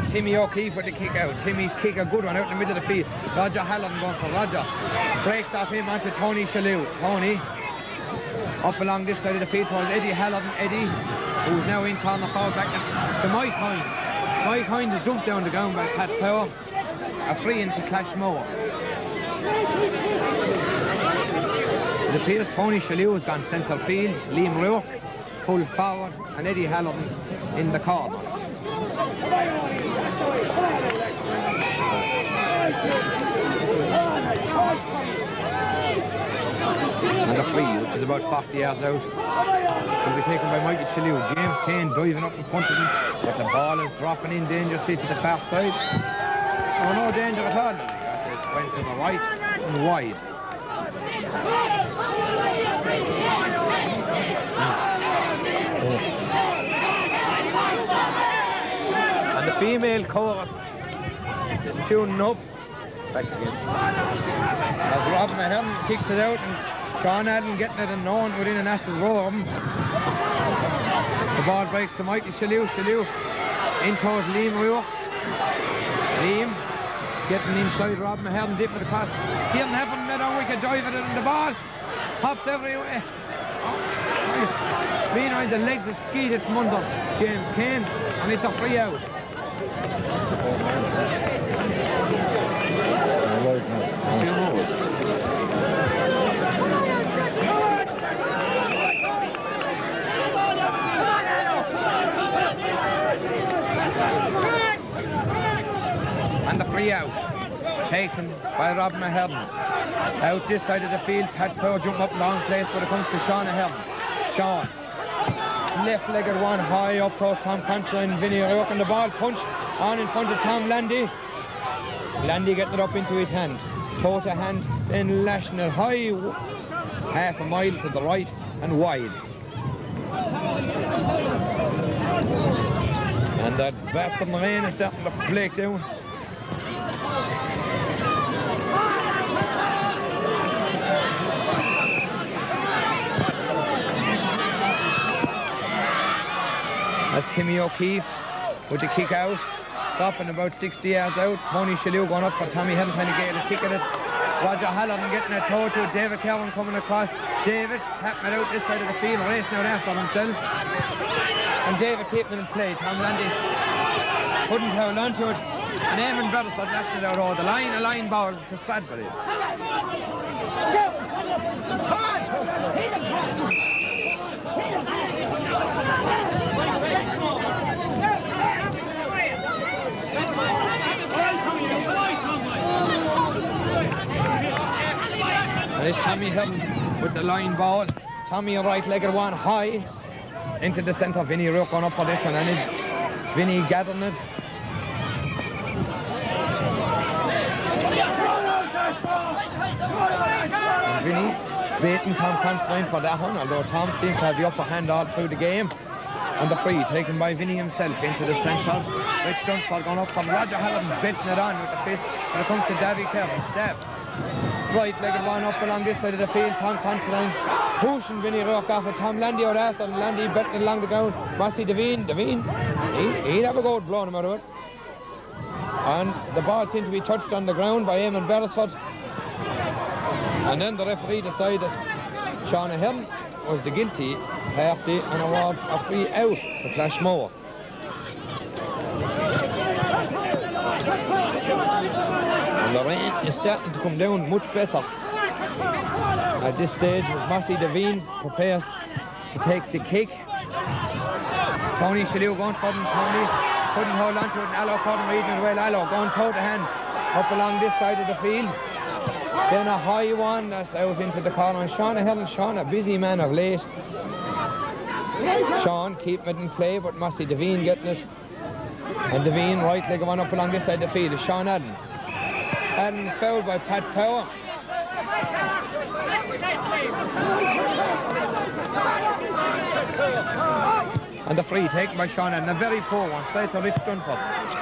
Timmy O'Keefe with the kick out. Timmy's kick, a good one out in the middle of the field. Roger Halloran going for Roger. Breaks off him onto Tony Shalhoub. Tony up along this side of the field towards Eddie Halloran. Eddie, who's now in corner forward back to Mike Hines. Mike Hines is dumped down the ground by Pat Power. A free into Clashmore. It appears Tony Shalhoub has gone centre field. Liam Rourke full forward, and Eddie Halloran in the corner. And a free, which is about 40 yards out, will be taken by Michael Shalhoub. James Kane driving up in front of him, but the ball is dropping in dangerously to the far side. Oh, no danger at all. It went to the right and wide. And the female chorus is tuning up. Back again. As Rob Mahern kicks it out and Sean Allen getting it and no one within an ass's row of him. The ball breaks to Michael Shalhoub. Shalhoub in towards Liam Rourke. Liam getting inside Rob Mahern, dipping across. Kieran Heffernan made a wicked dive at it and the ball hops everywhere. Meanwhile, the legs are skeeted from under James Kane, and it's a free out. And the free out taken by Rob Mahern. Out this side of the field, Pat Power jumping up long place, but it comes to Sean Ahern. Sean, left-legged one high up towards Tom Considine and Vinnie O'Rourke, and the ball punched on in front of Tom Landy. Landy getting it up into his hand, toe to hand, then lashing it high, half a mile to the right and wide. And that bastard rain is starting to flake down. That's Timmy O'Keefe with the kick out, dropping about 60 yards out. Tony Shalhoub going up for Tommy Henn trying to get a kick at it. Roger Halloran getting a toe to it. David Cowan coming across. David tapping it out this side of the field, racing out after himself. And David keeping it in play. Tom Landy couldn't hold on to it. And Eamon Beresford lashed it out over the line. A line ball to Stradbally. And it's Tommy Hilton with the line ball. Tommy a right-legged one high into the centre. Vinnie Rourke going up for this one, and Vinnie gathering it. And Vinnie baiting Tom Considine for that one, although Tom seems to have the upper hand all through the game. And the free taken by Vinnie himself into the centre. Rich Dunford going up from Roger Halloran, betting it on with the fist. And it comes to Davy Kevin. Dav, right-legged one up along this side of the field. Tom Considine pushing Vinnie Rourke off of Tom Landy out after, and Landy betting it along the ground. Massey Devine, he'd have a go at blowing him out of it. And the ball seemed to be touched on the ground by Eamon Beresford. And then the referee decided Sean Ahern was the guilty party and awards a free out to Clashmore. And the rain is starting to come down much better. At this stage, as Massey Devine prepares to take the kick. Tony Shalou going for them. Tony couldn't hold on to it, and Allo couldn't read it well. Allo going toe to hand up along this side of the field. Then a high one that's out into the corner. And Sean, a busy man of late. Sean keeping it in play, but Massey Devine getting it. And Devine right leg one up along this side of the field is Sean Adden. Adden fouled by Pat Power. And the free taken by Sean Adden, a very poor one, straight to Rich Dunford.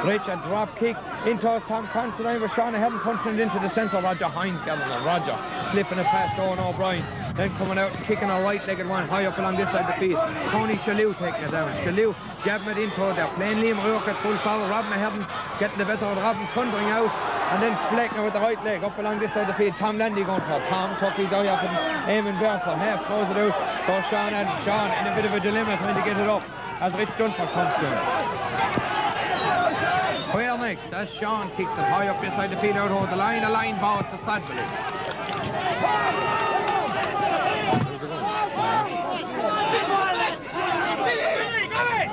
Rich, a drop kick into Tom Considine, but Sean Adden punching it into the centre. Roger Hines gathering it. Roger slipping it past Owen O'Brien. Then coming out and kicking a right-legged one high up along this side of the field. Tony Shalou taking it down. Shalou jabbing it into there. Playing Liam Rourke at full power. Robin Ahern getting the better of Robin, thundering out. And then flecking with the right leg up along this side of the field. Tom Landy going for it. Tom took his eye off and Eamon Bertha half throws it out. So Sean Adden, Sean in a bit of a dilemma trying to get it up as Rich Dunford comes to him. Where next? As Sean kicks it high up this side of the field out over the line. A line ball to Stradbally.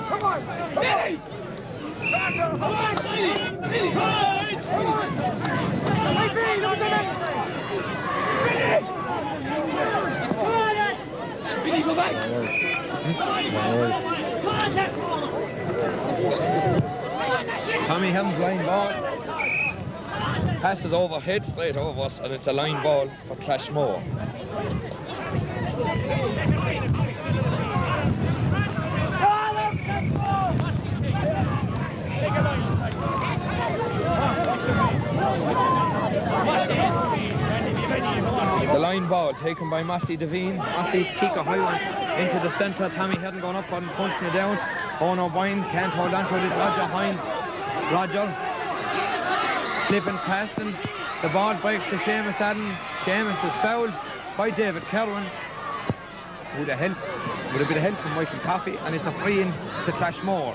Come on! Billy! Billy, go back! Tommy Helm's line ball passes overhead straight over us, and it's a line ball for Clashmore. The line ball taken by Massey Devine. Massey's kick a high one into the centre. Tommy hadn't gone up and punching it down. Owen O'Brien can't hold on to it. It's Roger Hines. Roger slipping past him. The ball breaks to Seamus Adden. Seamus is fouled by David Kerwin. With a bit of help from Michael Coffey, and it's a free in to Clashmore.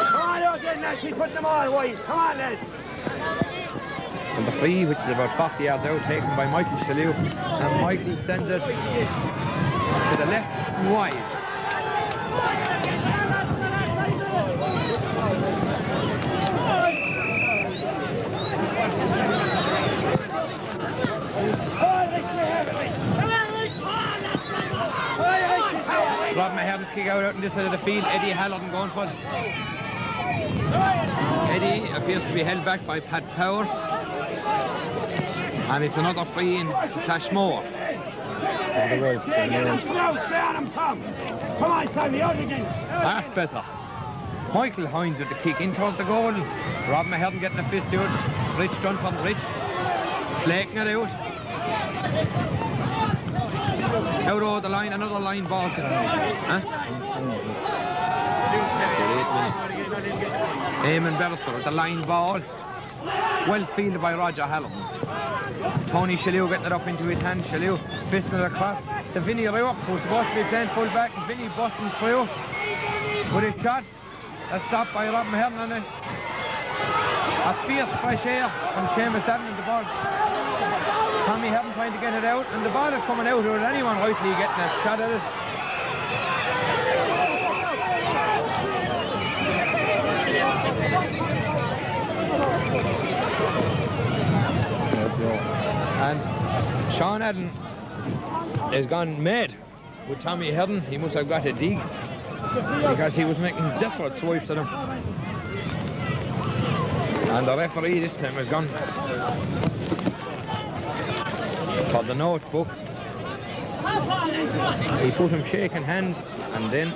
Come on, you're getting that. She's putting them all wide. Come on, lads. And the free, which is about 40 yards out, taken by Michael Shalou, and Michael sends it to the left and wide. Robin Ahern's kick out on this side of the field. Eddie Halloran going for it. Eddie appears to be held back by Pat Power. And it's another free in to Clashmore. Come on, Tommy, out again. That's better. Michael Hines with the kick in towards the goal. Robin Ahern getting a fist to it. Rich Dunford, Rich flaking it out. Out over the line, another line ball. Eamon Beresford with the line ball. Well fielded by Roger Hallam. Tony Shalou getting it up into his hand. Shalou fisting it across to Vinnie Rourke, who's supposed to be playing full back. Vinnie busting through with his shot. A stop by Robin Ahern, and a fierce fresh air from Seamus Adden in the ball. Tommy Ahern trying to get it out, and the ball is coming out without anyone rightly getting a shot at it. And Sean Adden has gone mad with Tommy Ahern. He must have got a dig because he was making desperate swipes at him. And the referee this time has gone for the notebook. He put him shaking hands and then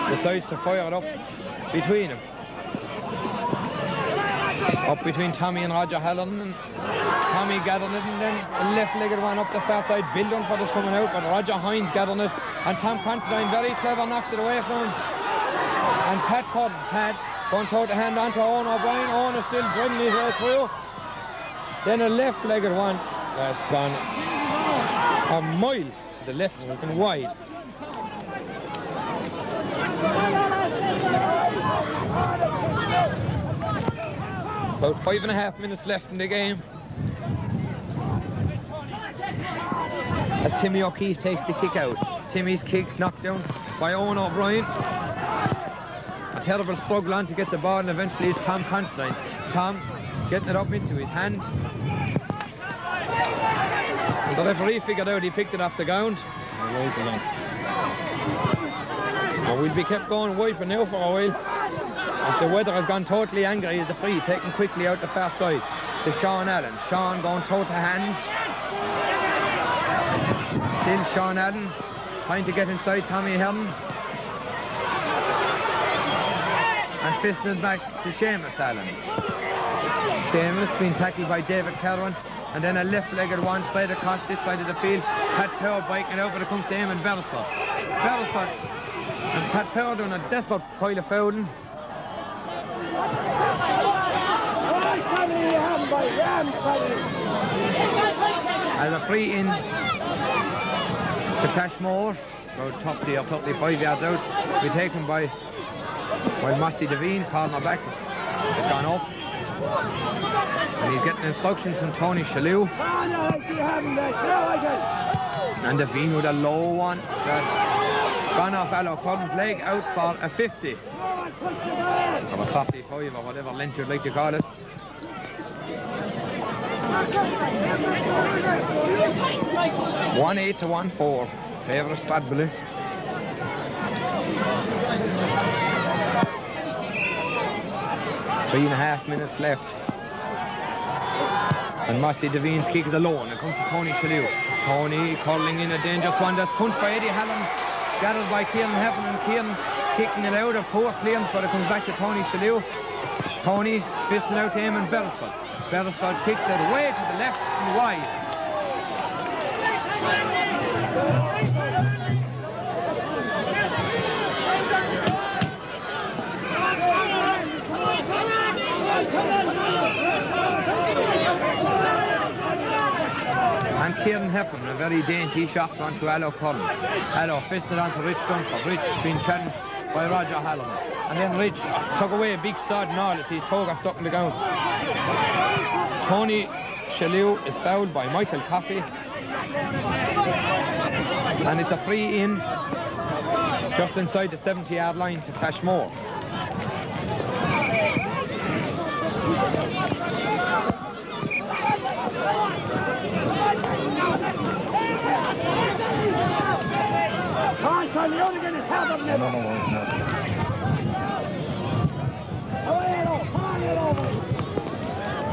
decides to fire it up between them. Up between Tommy and Roger Halloran, and Tommy gathering it, and then a left-legged one up the far side. Bill Dunford is coming out, but Roger Hines gathering it, and Tom Considine, very clever, knocks it away from him. And Pat Going to the hand onto Owen O'Brien. Owen is still dribbling his way through. Then a left-legged one that's gone a mile to the left, looking wide. About 5.5 minutes left in the game. As Timmy O'Keefe takes the kick out. Timmy's kick knocked down by Owen O'Brien. A terrible struggle on to get the ball, and eventually it's Tom Considine. Tom getting it up into his hand. And the referee figured out he picked it off the ground. And we'll be kept going wiping now for a while. As the weather has gone totally angry, is the free taken quickly out the far side to Sean Allen. Sean going toe to hand. Still Sean Allen trying to get inside Tommy Herman. And fisting back to Seamus Allen. Seamus being tackled by David Carwin. And then a left-legged one straight across this side of the field. Pat Power biking it out, but it comes to him and Beresford. Beresford and Pat Power doing a desperate pile of fouling. And a free in to Clashmore, about 30 or 35 yards out. Be taken by Mossy Devine, corner back. It's gone up. And he's getting instructions from Tony Shalhoub. And Devine with a low one. That's gone off Allo Cullen's leg, out for a 50. Or a 45 or whatever length you'd like to call it. $1-8 to 1-4. Favour of Stradbally. Three and a half minutes left. And Mossy Devine's kick is alone. It comes to Tony Shalhoub. Tony curling in a dangerous one. That's punched by Eddie Hallam. Gathered by Kieran Heaven, and Kieran kicking it out of poor clearance, but it comes back to Tony Shalhoub. Tony fisting out to him and Beresford. Beresford kicks it way to the left and wide. And Kieran Heffern, a very dainty shot onto Allo Cullen. Allo fisted onto Rich Dunford. Rich being challenged by Roger Hallam. And then Rich took away a big sod and all as his toe got stuck in the ground. Tony Shalhoub is fouled by Michael Coffey. And it's a free in just inside the 70-yard line to Clashmore.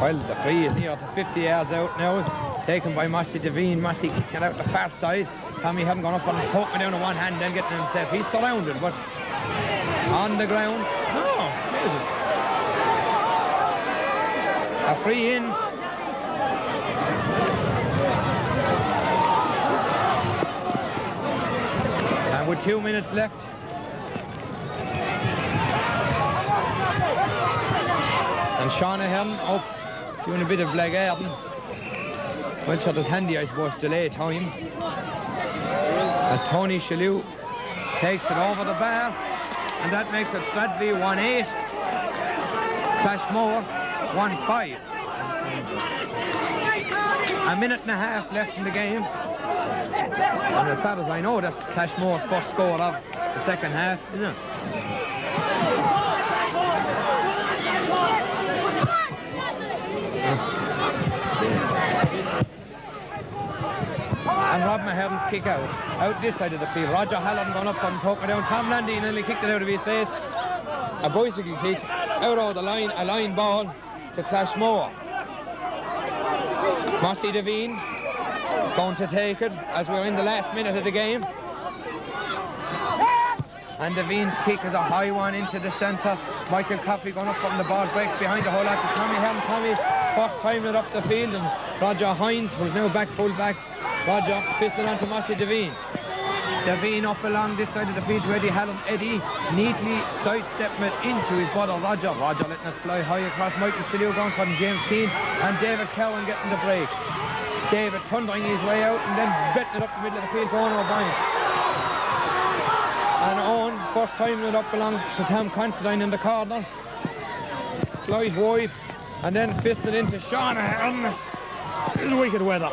Well, the free is near to 50 yards out now, taken by Mossy Devine. Mossy kicking out the far side. Tommy hadn't gone up and poking down on one hand, then getting himself. He's surrounded, but on the ground. Oh, Jesus. A free in. And with 2 minutes left. And Sean Ahern up, doing a bit of blackguarding. Well shot is handy, I suppose, delay time. As Tony Shalhoub takes it over the bar, and that makes it Stradbally 1-8, Clashmore 1-5. A minute and a half left in the game. And as far as I know, that's Clashmore's first score of the second half, isn't it? And Rob Mahern's kick out this side of the field. Roger Hallam going up and poking down. Tom Landy nearly kicked it out of his face. A bicycle kick out over the line, a line ball to Clashmore. Mossy Devine going to take it as we're in the last minute of the game. And Devine's kick is a high one into the centre. Michael Coffey going up, and the ball breaks behind the whole lot to Tommy Helm. Tommy first time it up the field, and Roger Hines, who's now back full back. Roger fisted onto Mossy Devine. Devine up along this side of the field to Eddie Hallam. Eddie neatly sidestepping it into his brother Roger. Roger letting it fly high across. Michael Shillue going for James Keane, and David Cowan getting the break. David thundering his way out and then betting it up the middle of the field to Owen O'Brien. And Owen first timing it up along to Tom Considine in the corner. Slides wide and then fisted into Sean Ahern. This is wicked weather.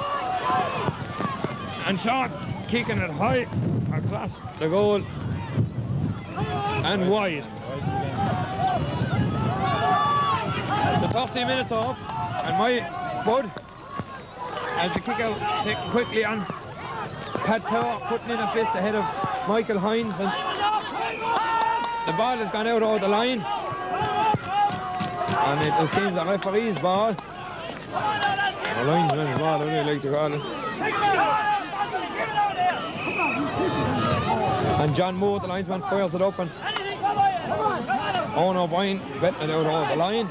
And Sean kicking it high across the goal and wide. The 30 minutes are up, and my Spud, as the kick out taken quickly on Pat Power, putting in a fist ahead of Michael Hines, and the ball has gone out over the line, and it seems the referee's ball, or linesman's ball, I really like to call it. And John Moore, the linesman, fires it up, and Owen O'Brien betting it out over the line.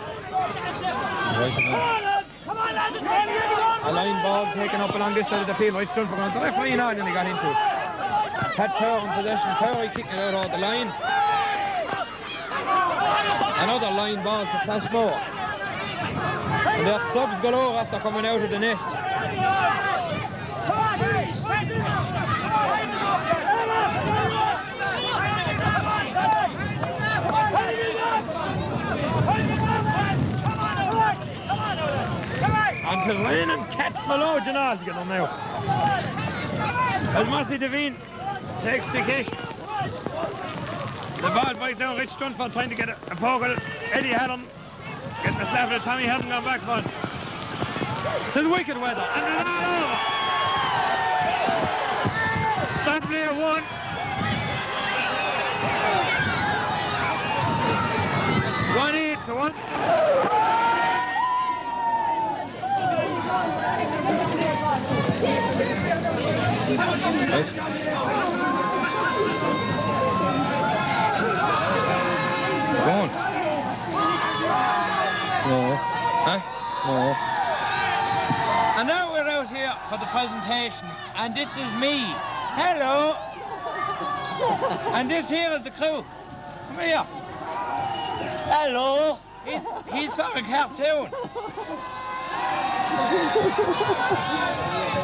A line ball taken up along this side of the field, right straight for the referee now, and he got into it. Pat Power in possession, Power kicking it out over the line. Another line ball to Clashmore. And their subs galore after coming out of the nest. And to Lane and Cat Malone Janal to get on now. As Mossy Devine takes the kick. The ball bites down, Rich Strunford trying to get a poke at it. Eddie Hallam getting a slap at it. Tommy Hallam gone back for it. This is wicked weather. And it's all over. Stradbally have won. One 8-1. Go on. No. Huh? No. And now we're out here for the presentation, and this is me. Hello. And this here is the crew. Come here. Hello. He's for a cartoon.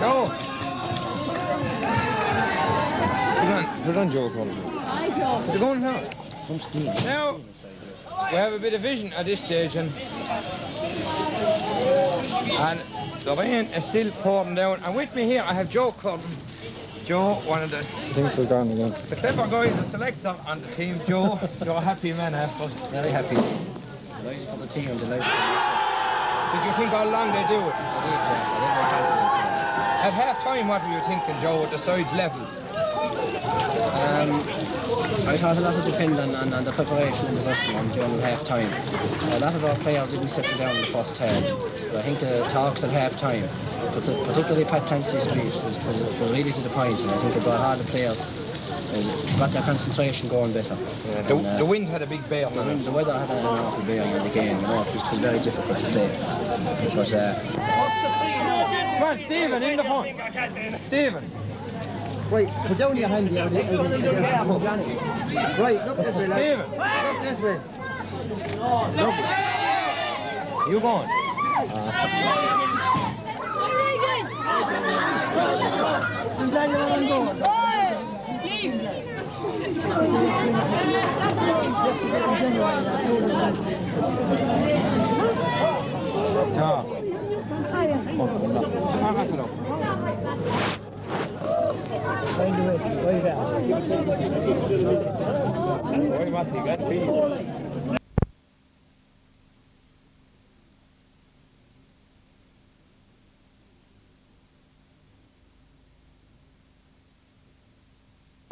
Go. Put on Joe's one. Hi, Joe. What's it going now? Some steam. Now, we have a bit of vision at this stage, and the rain is still pouring down. And with me here, I have Joe Curtin. Joe, one of the... I think we're gone again. The clever guy, the selector on the team. Joe, you're a happy man after. Very happy. Delighted for the team, delighted for the Did you think all along they do it? I did, Jack. I did my confidence. At half-time, what were you thinking, Joe, with the sides level? I thought a lot would depend on the preparation and the wrestling on during half-time. A lot of our players didn't settle down in the first half. So I think the talks at half-time, particularly Pat Clancy's speech, was really to the point, and I think it brought all the players, got their concentration going better. Yeah, the wind had a big bearing on it. The weather had an awful bearing on the game, you know, it was very difficult to play. But, come on, Stephen, in the front. Stephen. Right, put down your hand here. Right, look this way, lad. Stephen. Look this way. Look. You go on. Very good. I'm glad you're on board.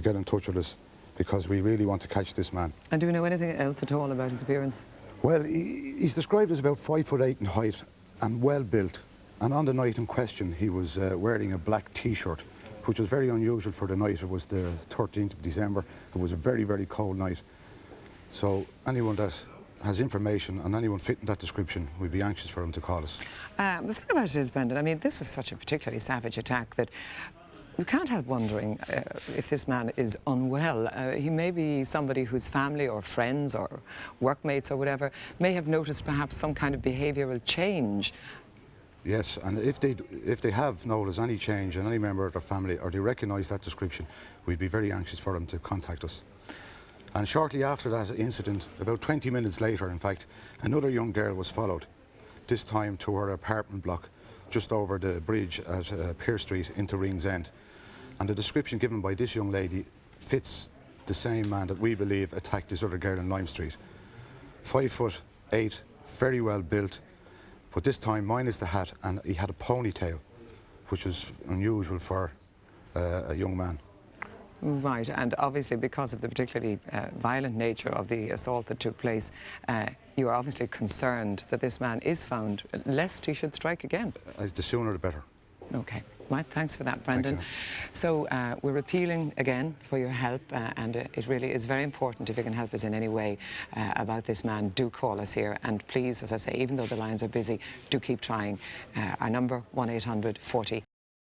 Get in touch with us because we really want to catch this man. And do we know anything else at all about his appearance? Well, he's described as about 5'8" in height and well built. And on the night in question, he was wearing a black T-shirt, which was very unusual for the night. It was the 13th of December. It was a very, very cold night. So anyone that has information and anyone fitting that description, we'd be anxious for him to call us. The thing about it is, Brendan, I mean, this was such a particularly savage attack that You can't help wondering if this man is unwell. He may be somebody whose family or friends or workmates or whatever may have noticed perhaps some kind of behavioural change. Yes, and if they have noticed any change in any member of their family or they recognise that description, we'd be very anxious for them to contact us. And shortly after that incident, about 20 minutes later in fact, another young girl was followed, this time to her apartment block just over the bridge at Pearse Street into Rings End. And the description given by this young lady fits the same man that we believe attacked this other girl in Lime Street. 5'8", very well built, but this time minus the hat, and he had a ponytail, which was unusual for a young man. Right, and obviously because of the particularly violent nature of the assault that took place, you are obviously concerned that this man is found, lest he should strike again. The sooner the better. Okay. Right, thanks for that, Brendan. Thank you. So we're appealing again for your help, and it really is very important if you can help us in any way about this man. Do call us here, and please, as I say, even though the lines are busy, do keep trying. Our number 1-800 40